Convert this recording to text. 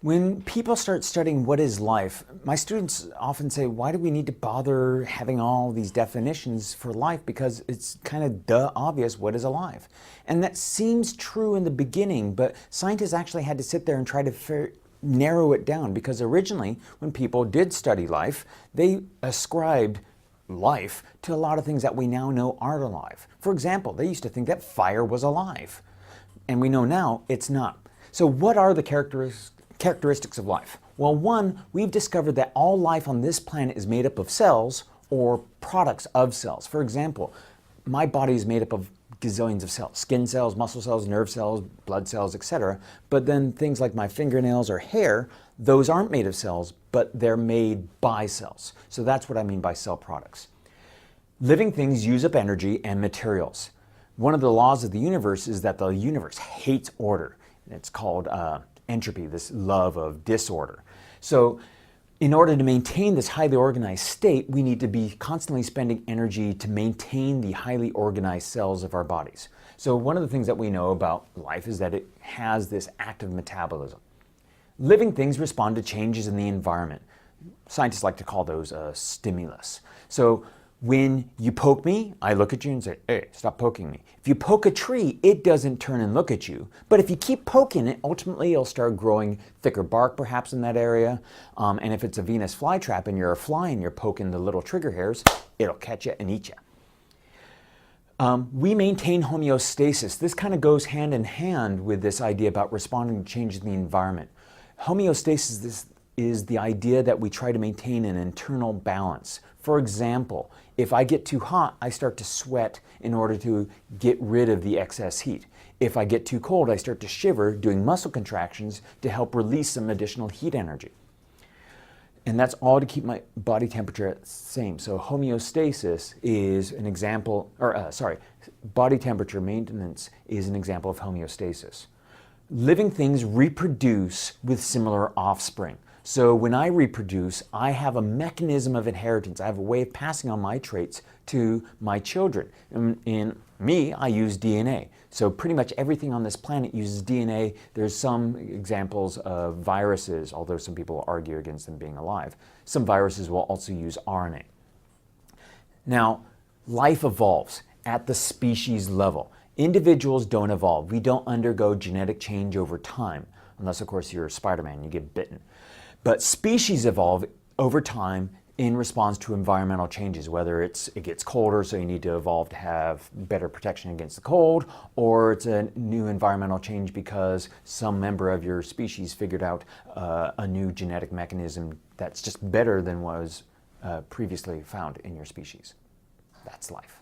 When people start studying what is life, my students often say, why do we need to bother having all these definitions for life? Because it's kind of obvious what is alive. And that seems true in the beginning, but scientists actually had to sit there and try to narrow it down, because originally when people did study life, they ascribed life to a lot of things that we now know aren't alive. For example, they used to think that fire was alive, and we know now it's not. So what are the characteristics of life? Well, one, we've discovered that all life on this planet is made up of cells or products of cells. For example, my body is made up of gazillions of cells: skin cells, muscle cells, nerve cells, blood cells, etc. But then things like my fingernails or hair, those aren't made of cells, but they're made by cells. So that's what I mean by cell products. Living things use up energy and materials. One of the laws of the universe is that the universe hates order. It's called entropy, this love of disorder. So in order to maintain this highly organized state, we need to be constantly spending energy to maintain the highly organized cells of our bodies. So one of the things that we know about life is that it has this active metabolism. Living things respond to changes in the environment. Scientists like to call those a stimulus. So when you poke me, I look at you and say, hey, stop poking me. If you poke a tree, it doesn't turn and look at you. But if you keep poking it, ultimately it'll start growing thicker bark perhaps in that area. And if it's a Venus flytrap and you're a fly and you're poking the little trigger hairs, it'll catch you and eat you. We maintain homeostasis. This kind of goes hand in hand with this idea about responding to changes in the environment. Homeostasis is the idea that we try to maintain an internal balance. For example, if I get too hot, I start to sweat in order to get rid of the excess heat. If I get too cold, I start to shiver, doing muscle contractions to help release some additional heat energy. And that's all to keep my body temperature the same. So homeostasis is an example, body temperature maintenance is an example of homeostasis. Living things reproduce with similar offspring. So when I reproduce, I have a mechanism of inheritance. I have a way of passing on my traits to my children. In me, I use DNA. So pretty much everything on this planet uses DNA. There's some examples of viruses, although some people argue against them being alive. Some viruses will also use RNA. Now, life evolves at the species level. Individuals don't evolve. We don't undergo genetic change over time, unless of course you're Spider-Man, you get bitten. But species evolve over time in response to environmental changes, whether it gets colder, so you need to evolve to have better protection against the cold, or it's a new environmental change because some member of your species figured out a new genetic mechanism that's just better than was previously found in your species. That's life.